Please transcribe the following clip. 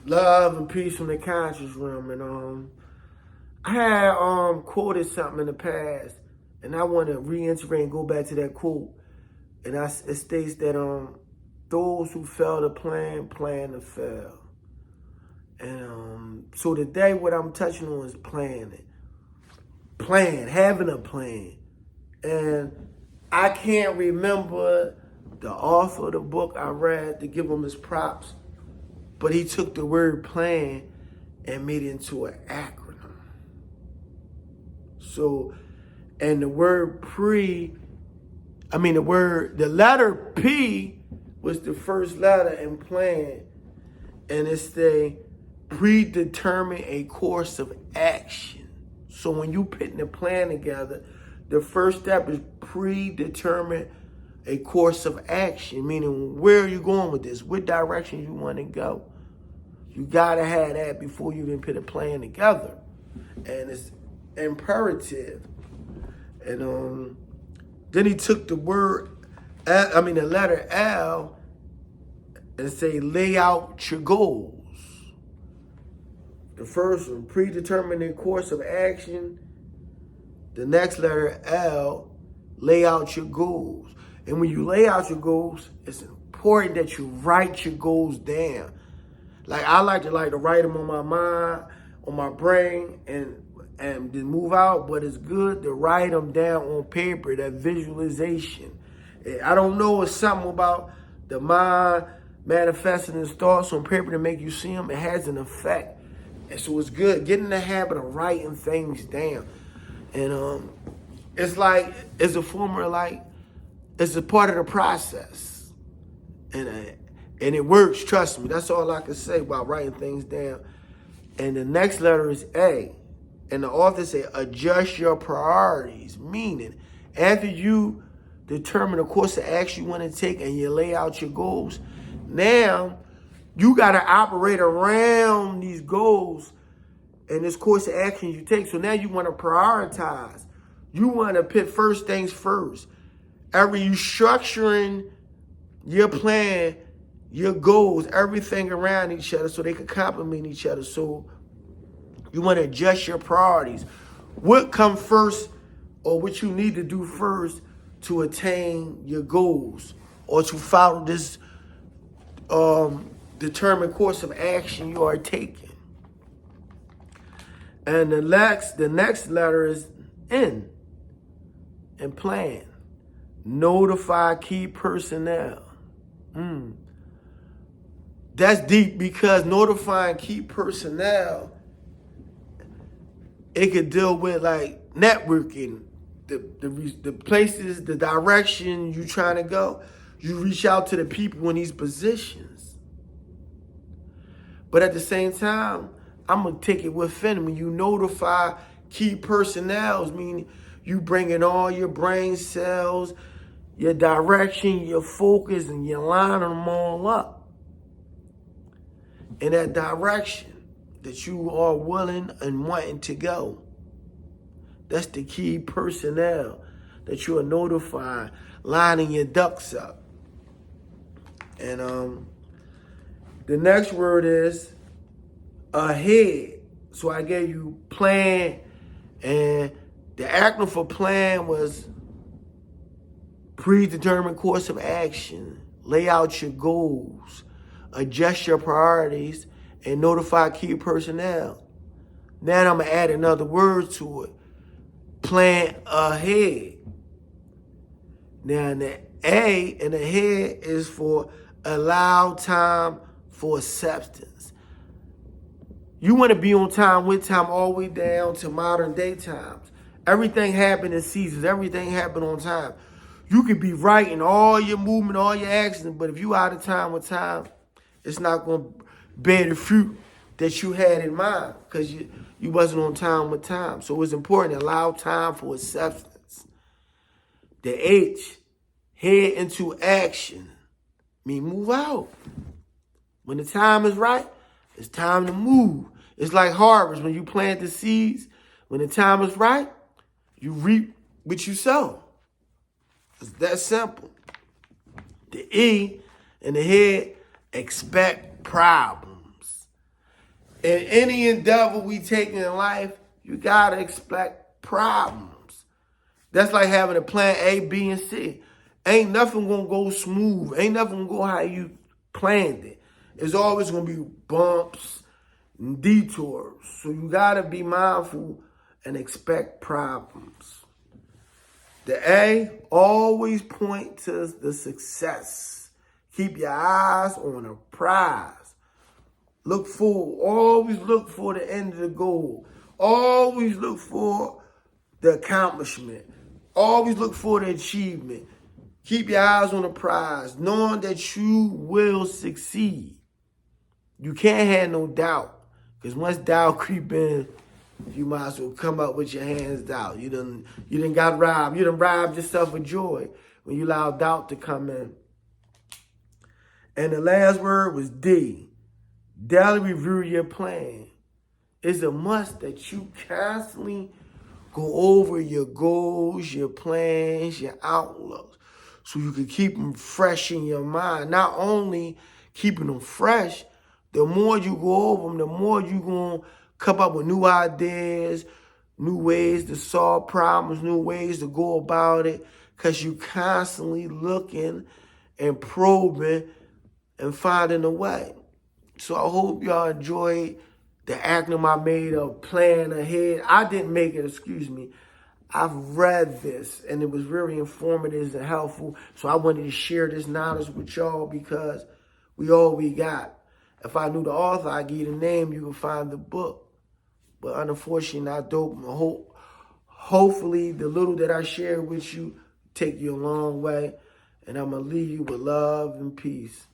Love and peace from the conscious realm. And I had quoted something in the past, and I want to reiterate and go back to that quote. And it states that those who fail to plan to fail. And so today, what I'm touching on is having a plan. And I can't remember the author of the book I read to give him his props, but he took the word plan and made it into an acronym. So, and the letter P was the first letter in plan, and it's the predetermine a course of action. So when you putting the plan together, the first step is predetermine a course of action, meaning where are you going with this? What direction you want to go? You gotta have that before you even put a plan together. And it's imperative. And then he took the the letter L, and say lay out your goals. The first one, predetermine a course of action. The next letter L, lay out your goals. And when you lay out your goals, it's important that you write your goals down. Like I like to write them on my mind, on my brain, and then move out. But it's good to write them down on paper. That visualization. I don't know, it's something about the mind manifesting its thoughts on paper to make you see them. It has an effect, and so it's good. Get in the habit of writing things down, and it's like it's a form of it's a part of the process, and it works. Trust me. That's all I can say about writing things down. And the next letter is A, and the author say adjust your priorities, meaning after you determine the course of action you want to take and you lay out your goals, now you got to operate around these goals and this course of action you take. So now you want to prioritize. You want to put first things first. You structuring your plan, your goals, everything around each other so they can complement each other. So you want to adjust your priorities. What comes first, or what you need to do first to attain your goals, or to follow this determined course of action you are taking. And the next letter is N, and plan. Notify key personnel. That's deep, because notifying key personnel, it could deal with like networking, the places, the direction you trying to go. You reach out to the people in these positions. But at the same time, I'm going to take it within. When you notify key personnel, meaning you bring in all your brain cells, your direction, your focus, and you line them all up in that direction that you are willing and wanting to go. That's the key personnel that you are notifying, lining your ducks up. And the next word is A.H.E.A.D. So I gave you plan, and the acronym for plan was predetermined course of action, lay out your goals, adjust your priorities, and notify key personnel. Now I'm going to add another word to it. Plan ahead. Now the A in ahead is for allow time for acceptance. You want to be on time with time all the way down to modern day times. Everything happened in seasons. Everything happened on time. You could be right in all your movement, all your actions, but if you out of time with time, it's not going to bear the fruit that you had in mind, because you wasn't on time with time. So it's important to allow time for acceptance. The H, head into action. Move out. When the time is right, it's time to move. It's like harvest. When you plant the seeds, when the time is right, you reap what you sow. It's that simple. The E in the head, expect problems. In any endeavor we take in life, you gotta expect problems. That's like having a plan A, B, and C. Ain't nothing gonna go smooth. Ain't nothing gonna go how you planned it. It's always gonna be bumps and detours. So you gotta be mindful and expect problems. The A, always point to the success. Keep your eyes on a prize. Always look for the end of the goal. Always look for the accomplishment. Always look for the achievement. Keep your eyes on the prize, knowing that you will succeed. You can't have no doubt. Because once doubt creep in, you might as well come up with your hands down. You done got robbed. You done robbed yourself of joy when you allow doubt to come in. And the last word was D. Daily review your plan. It's a must that you constantly go over your goals, your plans, your outlooks, so you can keep them fresh in your mind. Not only keeping them fresh, the more you go over them, the more you're going to come up with new ideas, new ways to solve problems, new ways to go about it, because you're constantly looking and probing and finding a way. So I hope y'all enjoyed the acronym I made of Plan Ahead. I didn't make it, excuse me. I've read this and it was very informative and helpful. So I wanted to share this knowledge with y'all because we all we got. If I knew the author, I'd give you the name, you can find the book. But unfortunately, not dope. Hopefully, the little that I share with you take you a long way. And I'm going to leave you with love and peace.